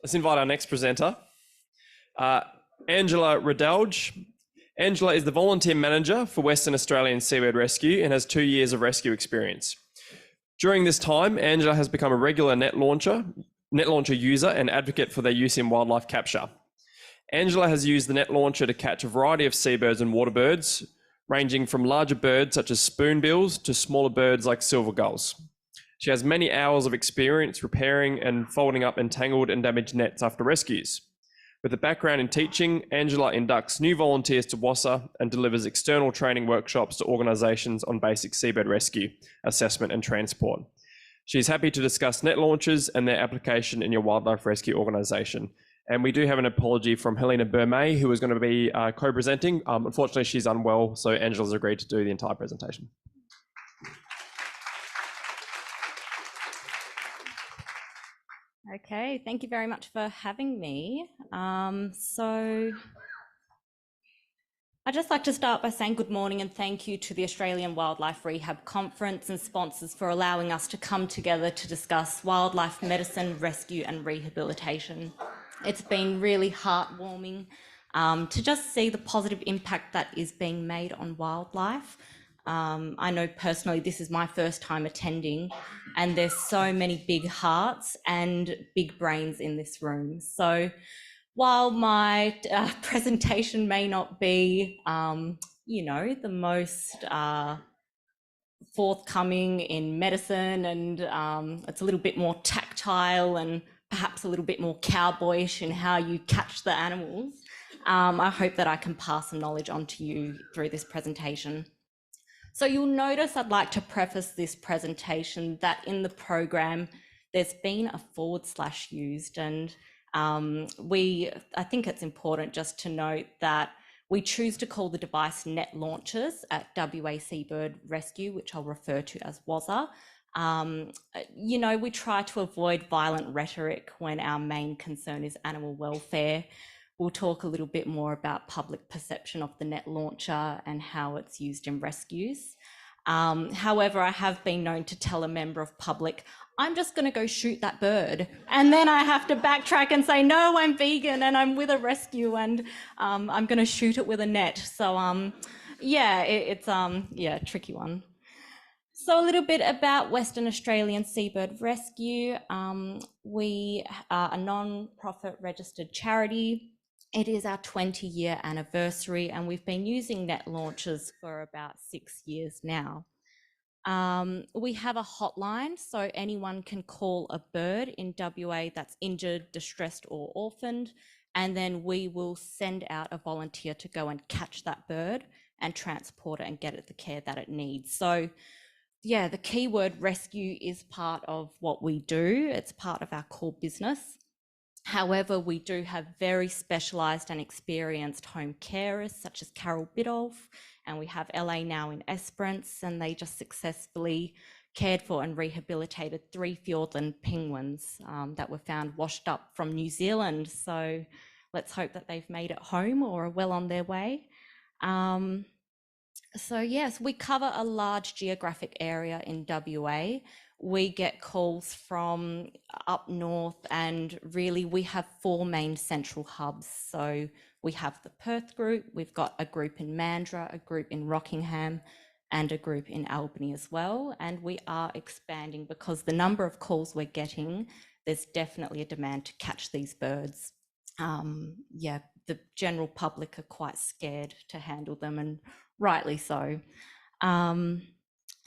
Let's invite our next presenter, Angela Radalj. Angela is the volunteer manager for Western Australian Seabird Rescue and has 2 years of rescue experience. During this time, Angela has become a regular net launcher user and advocate for their use in wildlife capture. Angela has used the net launcher to catch a variety of seabirds and water birds, ranging from larger birds such as spoonbills to smaller birds like silver gulls. She has many hours of experience repairing and folding up entangled and damaged nets after rescues. With a background in teaching, Angela inducts new volunteers to WASA and delivers external training workshops to organisations on basic seabird rescue, assessment and transport. She's happy to discuss net launches and their application in your wildlife rescue organisation. And we do have an apology from Helena Burmay, who is going to be co-presenting. Unfortunately, she's unwell, so Angela's agreed to do the entire presentation. Okay, thank you very much for having me. So I'd just like to start by saying good morning and thank you to the Australian Wildlife Rehab Conference and sponsors for allowing us to come together to discuss wildlife medicine, rescue and rehabilitation. It's been really heartwarming to just see the positive impact that is being made on wildlife. I know personally this is my first time attending and there's so many big hearts and big brains in this room. So while my presentation may not be, the most forthcoming in medicine and it's a little bit more tactile and perhaps a little bit more cowboyish in how you catch the animals, I hope that I can pass some knowledge on to you through this presentation. So you'll notice I'd like to preface this presentation that in the program, there's been a / used, and I think it's important just to note that we choose to call the device net launchers at WA Seabird Rescue, which I'll refer to as WASA. We try to avoid violent rhetoric when our main concern is animal welfare. We'll talk a little bit more about public perception of the net launcher and how it's used in rescues. However, I have been known to tell a member of public, I'm just going to go shoot that bird. And then I have to backtrack and say, no, I'm vegan and I'm with a rescue and I'm going to shoot it with a net. So it's a tricky one. So a little bit about Western Australian Seabird Rescue. We are a non-profit registered charity. It is our 20-year anniversary and we've been using net launchers for about 6 years now. We have a hotline, so anyone can call a bird in WA that's injured, distressed or orphaned, and then we will send out a volunteer to go and catch that bird and transport it and get it the care that it needs. So yeah, the keyword rescue is part of what we do. It's part of our core business. However, we do have very specialised and experienced home carers such as Carol Biddulph, and we have LA now in Esperance, and they just successfully cared for and rehabilitated 3 Fiordland penguins that were found washed up from New Zealand. So let's hope that they've made it home or are well on their way. So yes, we cover a large geographic area in WA. We get calls from up north and really we have 4 main central hubs. So we have the Perth group, we've got a group in Mandurah, a group in Rockingham and a group in Albany as well. And we are expanding because the number of calls we're getting, there's definitely a demand to catch these birds. The general public are quite scared to handle them and rightly so.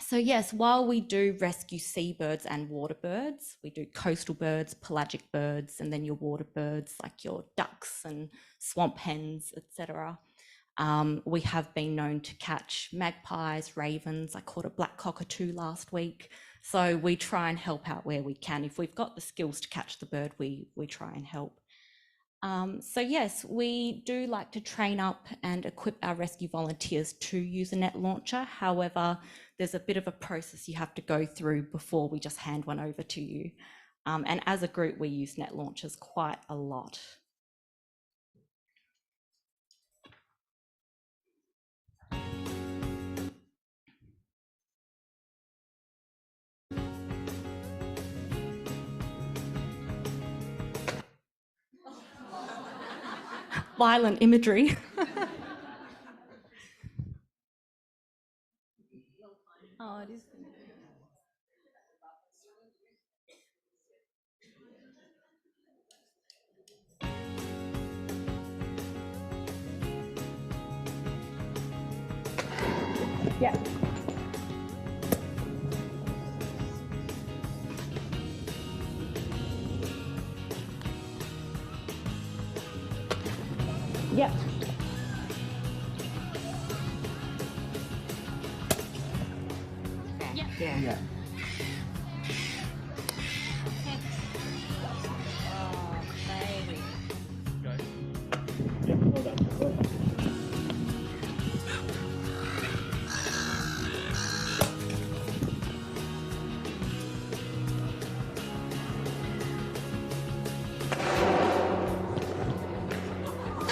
So yes, while we do rescue seabirds and water birds, we do coastal birds, pelagic birds, and then your water birds like your ducks and swamp hens, etc. We have been known to catch magpies, ravens. I caught a black cockatoo last week. So we try and help out where we can. If we've got the skills to catch the bird, we try and help. So yes, we do like to train up and equip our rescue volunteers to use a net launcher. However, there's a bit of a process you have to go through before we just hand one over to you. And as a group, we use net launchers quite a lot. violent imagery. Oh, it is. Yeah. Yeah. Yeah. Oh, baby. Go. Yeah, well done. Well done.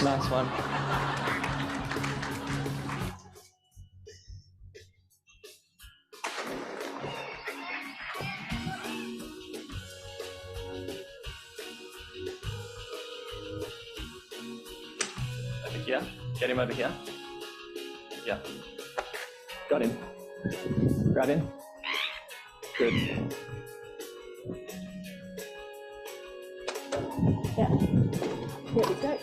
Nice one. Over here. Get him over here. Yeah. Got him. Grab him. Good. Yeah. Here we go.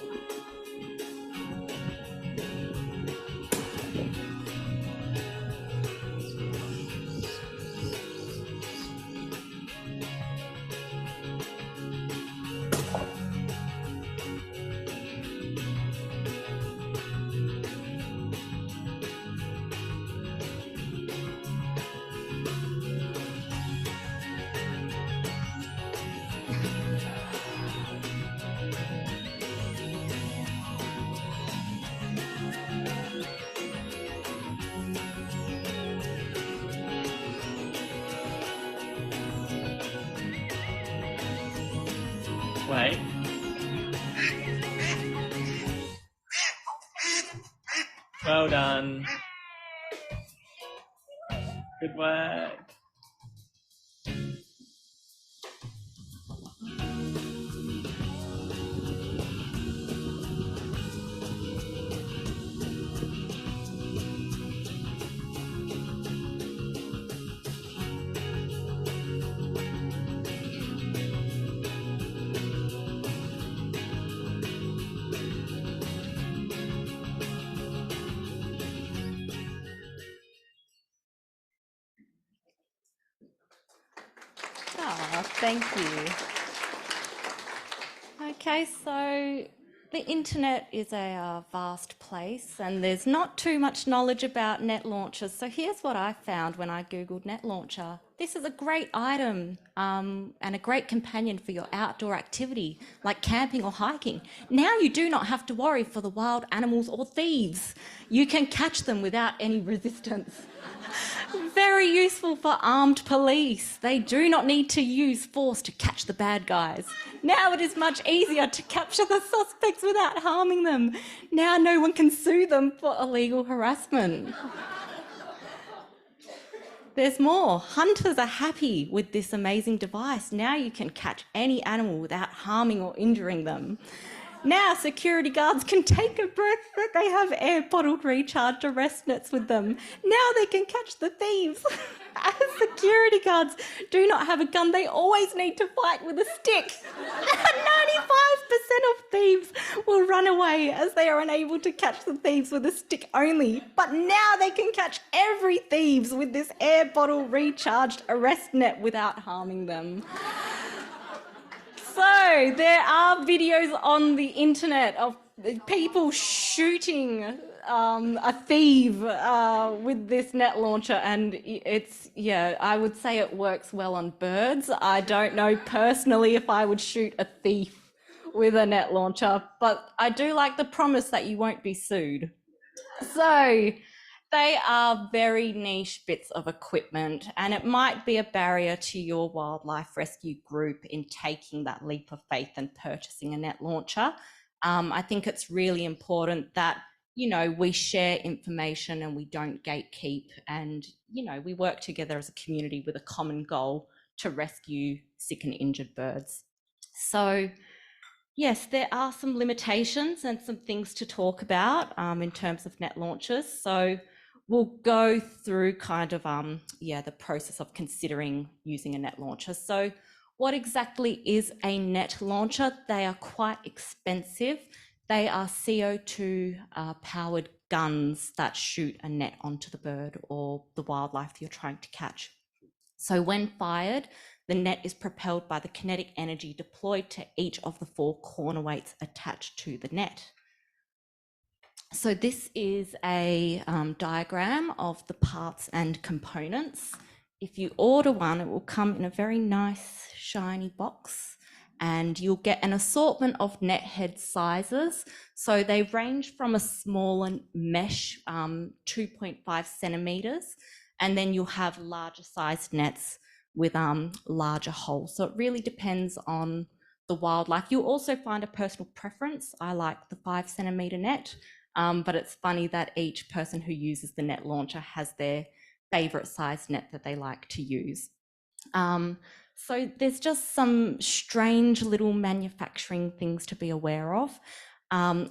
Wait. Well done. Good work. Oh, thank you. Okay, so the internet is a vast place and there's not too much knowledge about net launchers. So here's what I found when I Googled net launcher. This is a great item and a great companion for your outdoor activity like camping or hiking. Now you do not have to worry for the wild animals or thieves. You can catch them without any resistance. Very useful for armed police. They do not need to use force to catch the bad guys. Now it is much easier to capture the suspects without harming them. Now no one can sue them for illegal harassment. There's more. Hunters are happy with this amazing device. Now you can catch any animal without harming or injuring them. Now security guards can take a breath that they have air bottled recharged arrest nets with them. Now they can catch the thieves. As security guards do not have a gun, they always need to fight with a stick. 95% of thieves will run away as they are unable to catch the thieves with a stick only. But now they can catch every thieves with this air bottle recharged arrest net without harming them. So there are videos on the internet of people shooting a thief with this net launcher, and it's, yeah, I would say it works well on birds. I don't know personally if I would shoot a thief with a net launcher, but I do like the promise that you won't be sued. So they are very niche bits of equipment, and it might be a barrier to your wildlife rescue group in taking that leap of faith and purchasing a net launcher. I think it's really important that, you know, we share information and we don't gatekeep, and, you know, we work together as a community with a common goal to rescue sick and injured birds. So Yes, there are some limitations and some things to talk about in terms of net launchers. So we'll go through kind of the process of considering using a net launcher. So what exactly is a net launcher? They are quite expensive. They are CO2 powered guns that shoot a net onto the bird or the wildlife you're trying to catch. So when fired, the net is propelled by the kinetic energy deployed to each of the 4 corner weights attached to the net. So this is a diagram of the parts and components. If you order one, it will come in a very nice shiny box, and you'll get an assortment of net head sizes. So they range from a small mesh, 2.5 centimeters, and then you'll have larger sized nets with larger holes. So it really depends on the wildlife. You'll also find a personal preference. I like the 5 centimeter net, but it's funny that each person who uses the net launcher has their favorite size net that they like to use. So there's just some strange little manufacturing things to be aware of.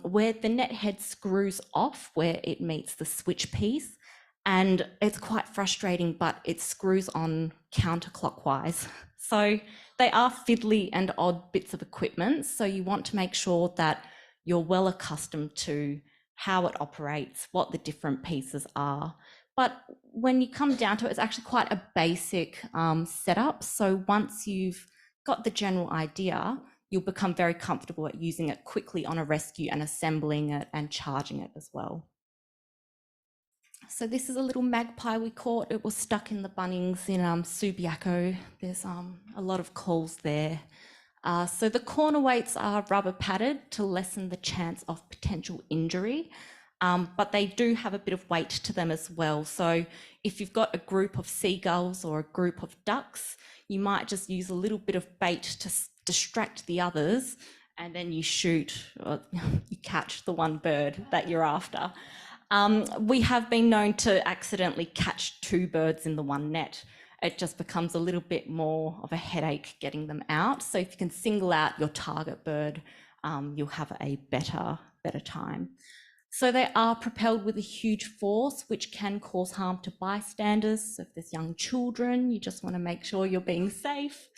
Where the net head screws off, where it meets the switch piece, and it's quite frustrating, but it screws on counterclockwise. So they are fiddly and odd bits of equipment. So you want to make sure that you're well accustomed to how it operates, what the different pieces are. But when you come down to it, it's actually quite a basic setup. So once you've got the general idea, you'll become very comfortable at using it quickly on a rescue and assembling it and charging it as well. So this is a little magpie we caught. It was stuck in the Bunnings in Subiaco. There's a lot of calls there. So the corner weights are rubber padded to lessen the chance of potential injury, but they do have a bit of weight to them as well. So if you've got a group of seagulls or a group of ducks, you might just use a little bit of bait to distract the others, and then you shoot or you catch the one bird that you're after. We have been known to accidentally catch 2 birds in the one net. It just becomes a little bit more of a headache getting them out. So if you can single out your target bird, you'll have a better time. So they are propelled with a huge force, which can cause harm to bystanders. So if there's young children, you just want to make sure you're being safe.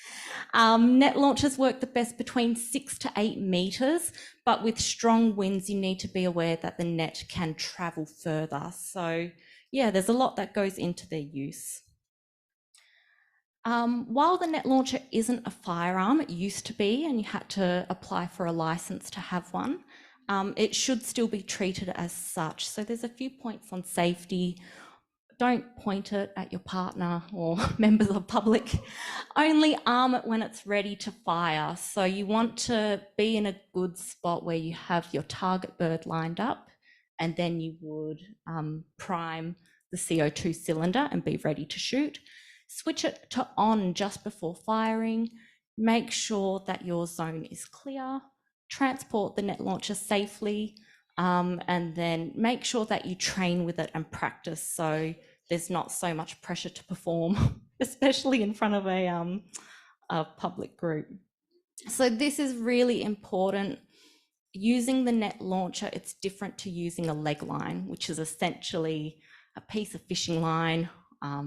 Net launchers work the best between 6 to 8 meters, but with strong winds, you need to be aware that the net can travel further. So yeah, there's a lot that goes into their use. While the net launcher isn't a firearm, it used to be, and you had to apply for a license to have one. It should still be treated as such. So there's a few points on safety. Don't point it at your partner or members of public. Only arm it when it's ready to fire. So you want to be in a good spot where you have your target bird lined up, and then you would prime the CO2 cylinder and be ready to shoot. Switch it to on just before firing. Make sure that your zone is clear. Transport the net launcher safely, and then make sure that you train with it and practice so there's not so much pressure to perform, especially in front of a public group. So this is really important. Using the net launcher, it's different to using a leg line, which is essentially a piece of fishing line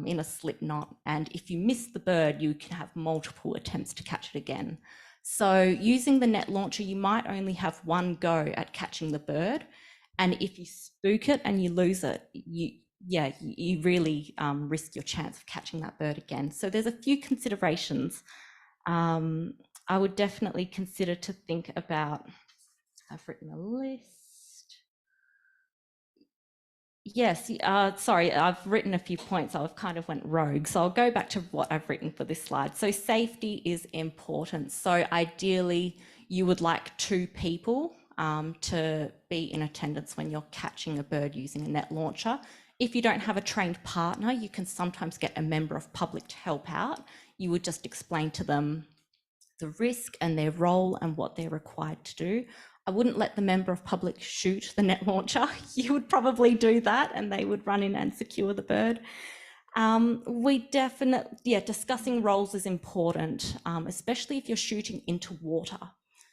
in a slip knot. And if you miss the bird, you can have multiple attempts to catch it again. So using the net launcher, you might only have one go at catching the bird. And if you spook it and you lose it, you really risk your chance of catching that bird again. So there's a few considerations. I would definitely consider to think about, I've written a list. Yes, sorry, I've written a few points. I've kind of went rogue. So I'll go back to what I've written for this slide. So safety is important. So ideally, you would like 2 people to be in attendance when you're catching a bird using a net launcher. If you don't have a trained partner, you can sometimes get a member of public to help out. You would just explain to them the risk and their role and what they're required to do. I wouldn't let the member of public shoot the net launcher. You would probably do that and they would run in and secure the bird. Discussing roles is important, especially if you're shooting into water.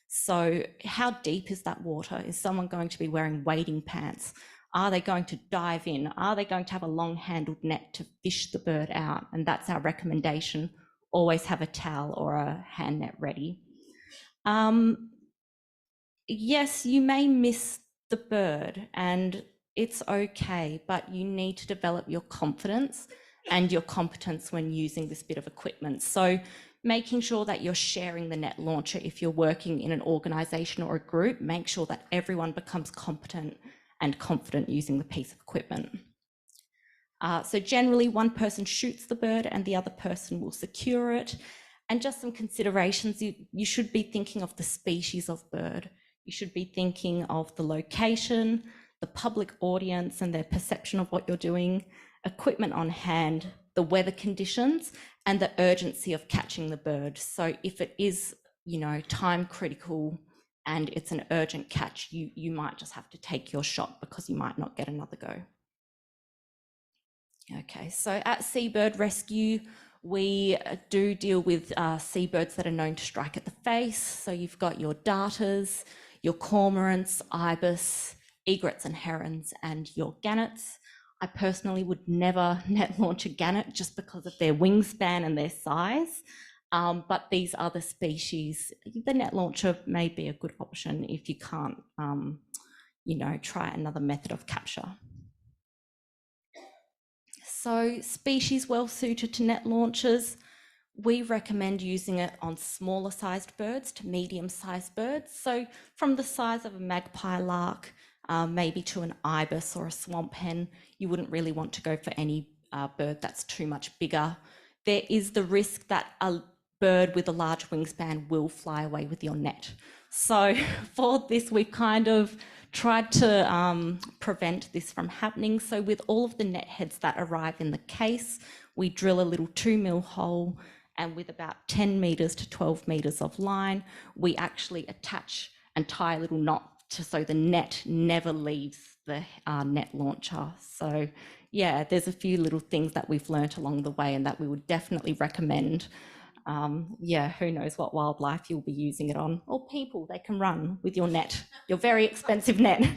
So how deep is that water? Is someone going to be wearing wading pants? Are they going to dive in? Are they going to have a long-handled net to fish the bird out? And that's our recommendation. Always have a towel or a hand net ready. Yes, you may miss the bird and it's okay, but you need to develop your confidence and your competence when using this bit of equipment. So making sure that you're sharing the net launcher. If you're working in an organisation or a group, make sure that everyone becomes competent and confident using the piece of equipment. So generally one person shoots the bird and the other person will secure it. And just some considerations, you should be thinking of the species of bird. You should be thinking of the location, the public audience and their perception of what you're doing, equipment on hand, the weather conditions, and the urgency of catching the bird. So if it is, time critical and it's an urgent catch, you might just have to take your shot because you might not get another go. Okay, so at Seabird Rescue, we do deal with seabirds that are known to strike at the face. So you've got your darters, your cormorants, ibis, egrets and herons, and your gannets. I personally would never net launch a gannet just because of their wingspan and their size. But these other species, the net launcher may be a good option if you can't, try another method of capture. So species well suited to net launchers, we recommend using it on smaller sized birds to medium sized birds. So from the size of a magpie lark, maybe to an ibis or a swamp hen, you wouldn't really want to go for any bird that's too much bigger. There is the risk that a bird with a large wingspan will fly away with your net. So for this, we've kind of tried to prevent this from happening. So with all of the net heads that arrive in the case, we drill a little 2mm hole, and with about 10 metres to 12 metres of line, we actually attach and tie a little knot so the net never leaves the net launcher. So yeah, there's a few little things that we've learnt along the way and that we would definitely recommend. Who knows what wildlife you'll be using it on, or people, they can run with your net, your very expensive net.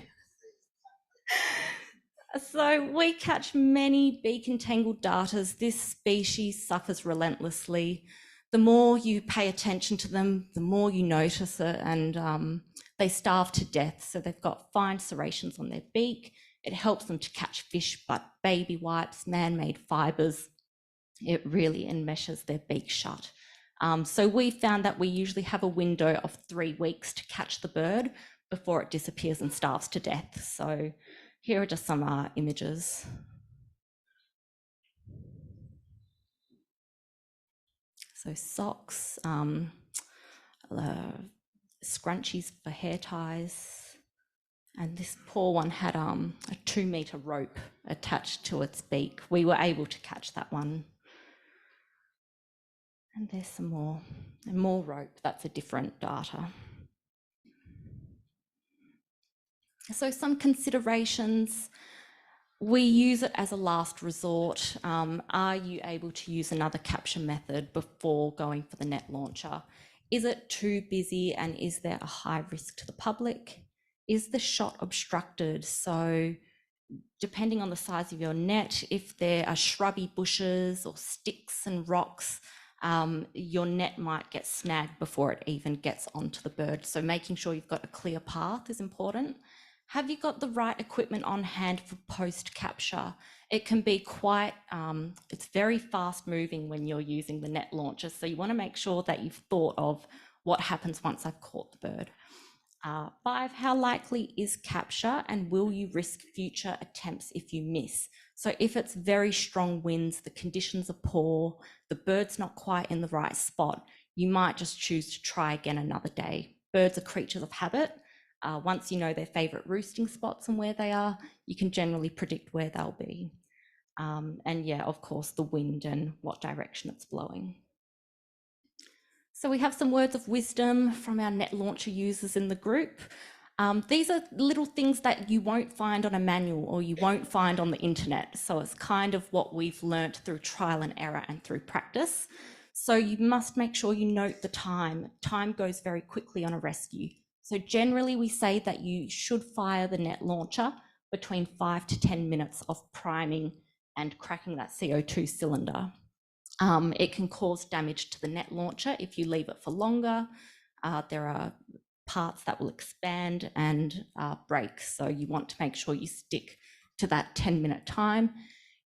So we catch many beak-entangled darters. This species suffers relentlessly. The more you pay attention to them, the more you notice it, and they starve to death. So they've got fine serrations on their beak. It helps them to catch fish, but baby wipes, man-made fibres, it really enmeshes their beak shut. So we found that we usually have a window of 3 weeks to catch the bird before it disappears and starves to death. So here are just some images. So socks, scrunchies for hair ties, and this poor one had a 2-metre rope attached to its beak. We were able to catch that one. And there's some more, and more rope. That's a different darter. So some considerations. We use it as a last resort. Are you able to use another capture method before going for the net launcher? Is it too busy and is there a high risk to the public? Is the shot obstructed? So depending on the size of your net, if there are shrubby bushes or sticks and rocks, your net might get snagged before it even gets onto the bird. So making sure you've got a clear path is important. Have you got the right equipment on hand for post capture? It can be quite, it's very fast moving when you're using the net launcher. So you want to make sure that you've thought of what happens once I've caught the bird. 5, how likely is capture and will you risk future attempts if you miss? So if it's very strong winds, the conditions are poor, the bird's not quite in the right spot, you might just choose to try again another day. Birds are creatures of habit. Once you know their favourite roosting spots and where they are, you can generally predict where they'll be. And yeah, of course, the wind and what direction it's blowing. So we have some words of wisdom from our net launcher users in the group. These are little things that you won't find on a manual or you won't find on the internet. So it's kind of what we've learnt through trial and error and through practice. So you must make sure you note the time. Time goes very quickly on a rescue. So generally we say that you should fire the net launcher between 5 to 10 minutes of priming and cracking that CO2 cylinder. It can cause damage to the net launcher if you leave it for longer. There are parts that will expand and break. So you want to make sure you stick to that 10-minute time.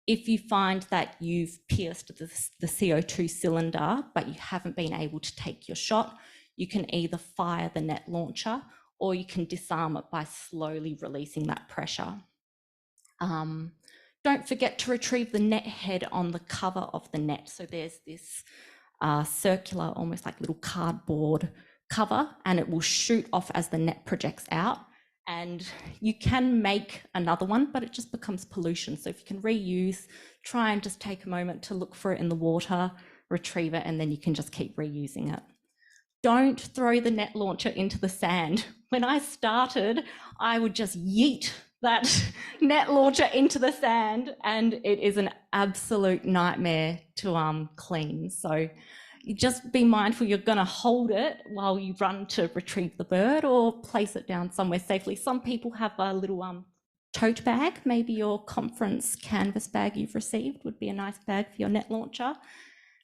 If you find that you've pierced the CO2 cylinder, but you haven't been able to take your shot, you can either fire the net launcher or you can disarm it by slowly releasing that pressure. Don't forget to retrieve the net head on the cover of the net. So there's this circular, almost like little cardboard cover, and it will shoot off as the net projects out. And you can make another one, but it just becomes pollution. So if you can reuse, try and just take a moment to look for it in the water, retrieve it, and then you can just keep reusing it. Don't throw the net launcher into the sand. When I started, I would just yeet that net launcher into the sand, and it is an absolute nightmare to clean. So you just be mindful you're going to hold it while you run to retrieve the bird or place it down somewhere safely. Some people have a little tote bag. Maybe your conference canvas bag you've received would be a nice bag for your net launcher.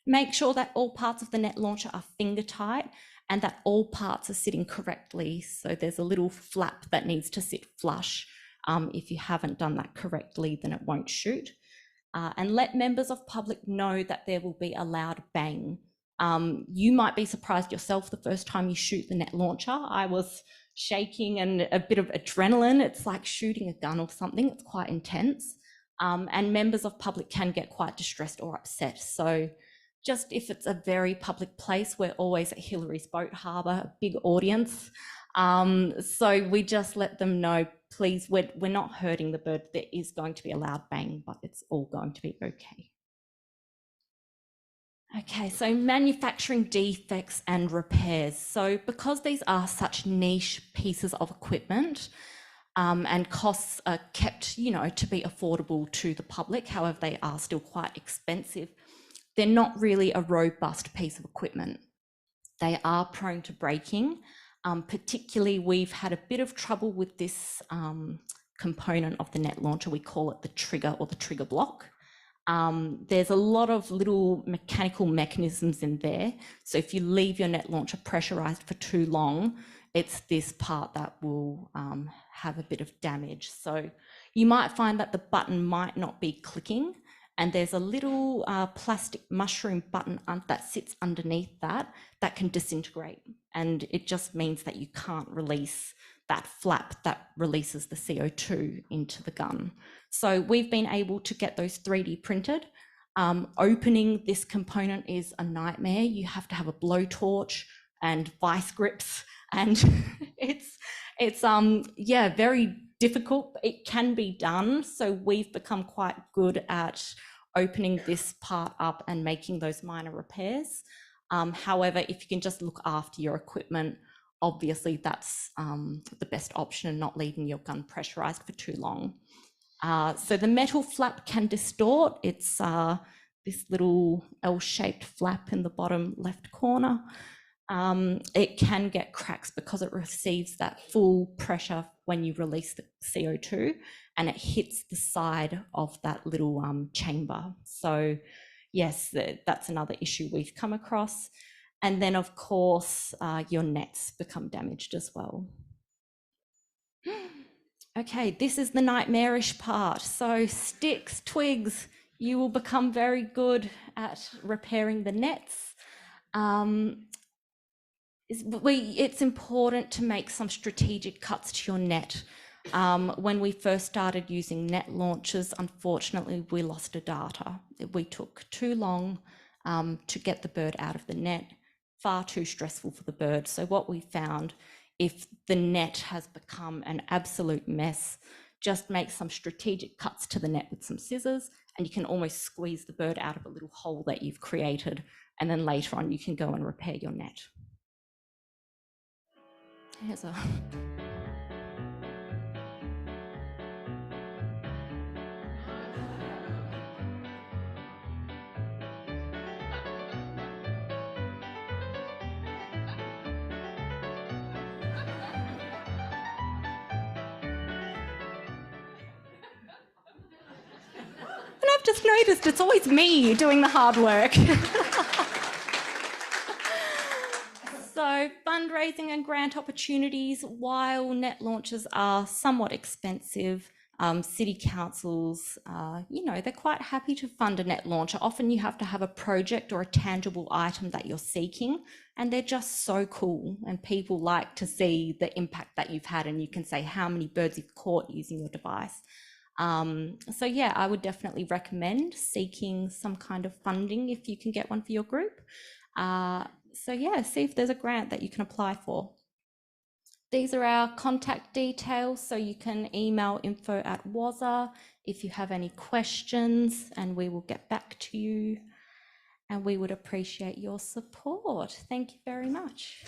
Make sure that all parts of the net launcher are finger tight and that all parts are sitting correctly. So there's a little flap that needs to sit flush. If you haven't done that correctly, then it won't shoot. And let members of public know that there will be a loud bang. You might be surprised yourself the first time you shoot the net launcher. I was shaking and a bit of adrenaline. It's like shooting a gun or something. It's quite intense. And members of public can get quite distressed or upset. So just if it's a very public place, we're always at Hillary's Boat Harbour, a big audience. So we just let them know, please, we're not hurting the bird. There is going to be a loud bang, but it's all going to be okay. Okay, so manufacturing defects and repairs. So because these are such niche pieces of equipment and costs are kept, to be affordable to the public, however, they are still quite expensive, they're not really a robust piece of equipment. They are prone to breaking. Particularly, we've had a bit of trouble with this component of the net launcher. We call it the trigger or the trigger block. There's a lot of little mechanical mechanisms in there. So if you leave your net launcher pressurized for too long, it's this part that will have a bit of damage. So you might find that the button might not be clicking, and there's a little plastic mushroom button that sits underneath that can disintegrate. And it just means that you can't release that flap that releases the CO2 into the gun. So we've been able to get those 3D printed. Opening this component is a nightmare. You have to have a blowtorch and vice grips, and it's very difficult. It can be done. So we've become quite good at opening this part up and making those minor repairs. However, if you can just look after your equipment, obviously that's the best option, and not leaving your gun pressurized for too long. So the metal flap can distort. It's this little L-shaped flap in the bottom left corner. It can get cracks because it receives that full pressure when you release the CO2, and it hits the side of that little chamber. So yes, that's another issue we've come across. And then of course, your nets become damaged as well. Okay, this is the nightmarish part. So sticks, twigs, you will become very good at repairing the nets. It's important to make some strategic cuts to your net. When we first started using net launchers, unfortunately, we lost a data. We took too long to get the bird out of the net, far too stressful for the bird. So what we found, if the net has become an absolute mess, just make some strategic cuts to the net with some scissors, and you can almost squeeze the bird out of a little hole that you've created. And then later on, you can go and repair your net. Here's a... just noticed it's always me doing the hard work. So fundraising and grant opportunities, while net launches are somewhat expensive, city councils, they're quite happy to fund a net launcher. Often you have to have a project or a tangible item that you're seeking, and they're just so cool. And people like to see the impact that you've had, and you can say how many birds you've caught using your device. So yeah, I would definitely recommend seeking some kind of funding if you can get one for your group. So yeah, see if there's a grant that you can apply for. These are our contact details, so you can email info@wazza if you have any questions, and we will get back to you, and we would appreciate your support. Thank you very much.